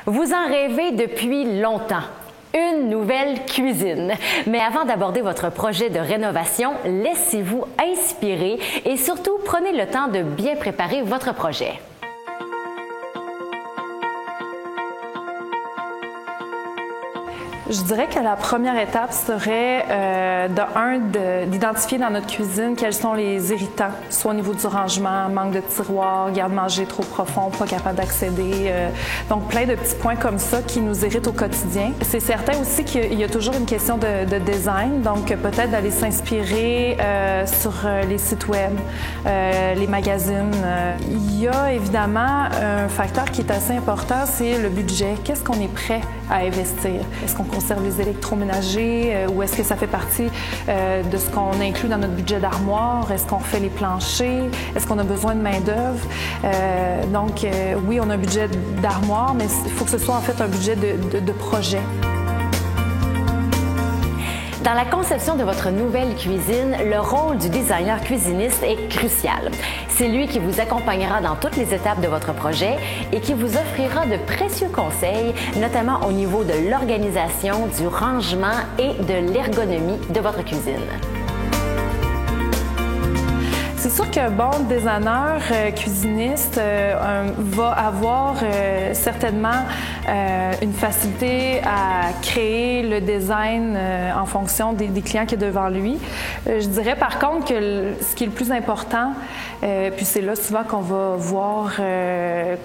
Vous en rêvez depuis longtemps. Une nouvelle cuisine. Mais avant d'aborder votre projet de rénovation, laissez-vous inspirer et surtout prenez le temps de bien préparer votre projet. Je dirais que la première étape serait d'identifier dans notre cuisine quels sont les irritants, soit au niveau du rangement, manque de tiroirs, garde-manger trop profond, pas capable d'accéder. Donc plein de petits points comme ça qui nous irritent au quotidien. C'est certain aussi qu'il y a toujours une question de design, donc peut-être d'aller s'inspirer sur les sites web, les magazines. Il y a évidemment un facteur qui est assez important, c'est le budget. Qu'est-ce qu'on est prêt à investir? Est-ce qu'on conserve les électroménagers ou est-ce que ça fait partie de ce qu'on inclut dans notre budget d'armoire? Est-ce qu'on refait les planchers? Est-ce qu'on a besoin de main-d'œuvre? Oui, on a un budget d'armoire, mais il faut que ce soit en fait un budget de projet. Dans la conception de votre nouvelle cuisine, le rôle du designer cuisiniste est crucial. C'est lui qui vous accompagnera dans toutes les étapes de votre projet et qui vous offrira de précieux conseils, notamment au niveau de l'organisation, du rangement et de l'ergonomie de votre cuisine. C'est sûr qu'un bon designer cuisiniste va avoir certainement une facilité à créer le design en fonction des clients qui est devant lui. Je dirais par contre que ce qui est le plus important, puis c'est là souvent qu'on va voir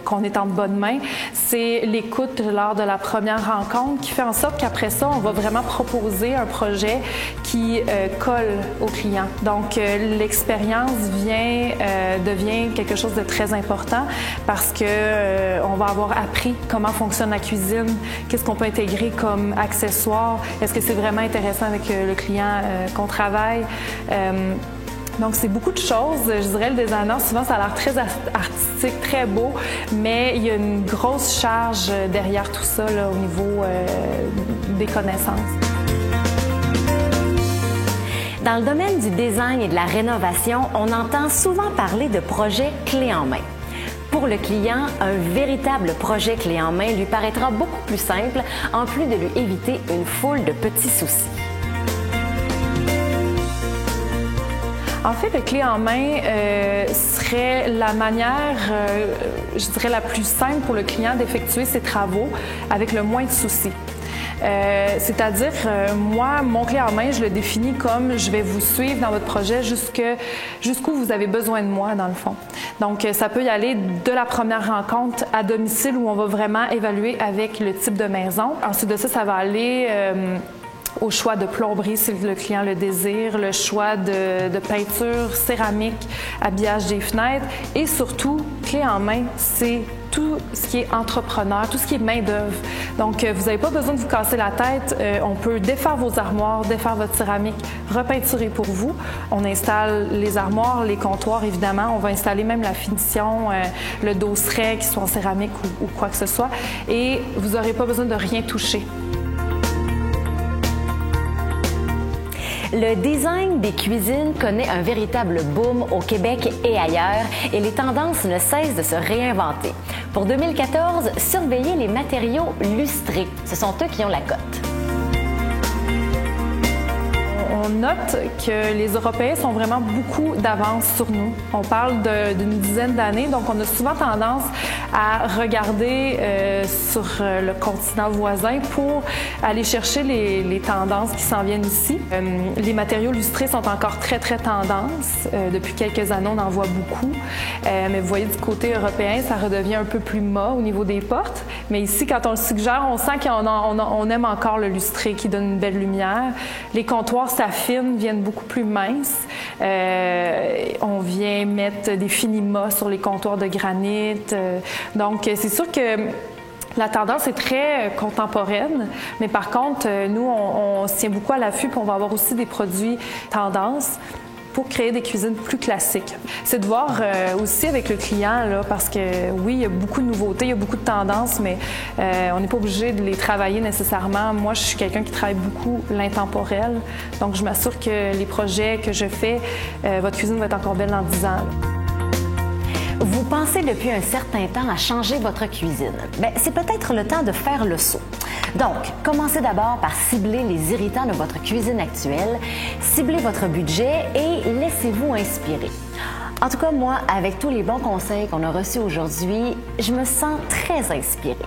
qu'on est en bonne main, c'est l'écoute lors de la première rencontre qui fait en sorte qu'après ça, on va vraiment proposer un projet qui colle au client. Donc l'expérience devient quelque chose de très important parce que on va avoir appris comment fonctionne la cuisine, qu'est-ce qu'on peut intégrer comme accessoire, est-ce que c'est vraiment intéressant avec le client qu'on travaille. Donc, c'est beaucoup de choses. Je dirais, le designer, souvent, ça a l'air très artistique, très beau, mais il y a une grosse charge derrière tout ça là, au niveau des connaissances. Dans le domaine du design et de la rénovation, on entend souvent parler de projets clés en main. Pour le client, un véritable projet clé en main lui paraîtra beaucoup plus simple, en plus de lui éviter une foule de petits soucis. En fait, le clé en main serait la manière, je dirais, la plus simple pour le client d'effectuer ses travaux avec le moins de soucis. C'est-à-dire, moi, mon clé en main, je le définis comme je vais vous suivre dans votre projet jusqu'où vous avez besoin de moi, dans le fond. Donc, ça peut y aller de la première rencontre à domicile où on va vraiment évaluer avec le type de maison. Ensuite de ça, ça va aller au choix de plomberie si le client le désire, le choix de peinture, céramique, habillage des fenêtres et surtout, clé en main, c'est tout ce qui est entrepreneur, tout ce qui est main-d'œuvre. Donc, vous n'avez pas besoin de vous casser la tête. On peut défaire vos armoires, défaire votre céramique, repeinturer pour vous. On installe les armoires, les comptoirs, évidemment. On va installer même la finition, le dosseret, qui soit en céramique ou quoi que ce soit. Et vous n'aurez pas besoin de rien toucher. Le design des cuisines connaît un véritable boom au Québec et ailleurs et les tendances ne cessent de se réinventer. Pour 2014, surveillez les matériaux lustrés. Ce sont eux qui ont la cote. On note que les Européens sont vraiment beaucoup d'avance sur nous. On parle d'une dizaine d'années, donc on a souvent tendance à regarder sur le continent voisin pour aller chercher les tendances qui s'en viennent ici. Les matériaux lustrés sont encore très, très tendance. Depuis quelques années, on en voit beaucoup. Mais vous voyez, du côté européen, ça redevient un peu plus mat au niveau des portes. Mais ici, quand on le suggère, on sent qu'on aime encore le lustré qui donne une belle lumière. Les comptoirs s'affinent, viennent beaucoup plus minces. On vient mettre des finima sur les comptoirs de granit. Donc, c'est sûr que la tendance est très contemporaine, mais par contre, nous, on se tient beaucoup à l'affût, puis on va avoir aussi des produits tendance pour créer des cuisines plus classiques. C'est de voir aussi avec le client, là, parce que oui, il y a beaucoup de nouveautés, il y a beaucoup de tendances, mais on n'est pas obligé de les travailler nécessairement. Moi, je suis quelqu'un qui travaille beaucoup l'intemporel, donc je m'assure que les projets que je fais, votre cuisine va être encore belle dans 10 ans. Là. Vous pensez depuis un certain temps à changer votre cuisine. Bien, c'est peut-être le temps de faire le saut. Donc, commencez d'abord par cibler les irritants de votre cuisine actuelle, ciblez votre budget et laissez-vous inspirer. En tout cas, moi, avec tous les bons conseils qu'on a reçus aujourd'hui, je me sens très inspirée.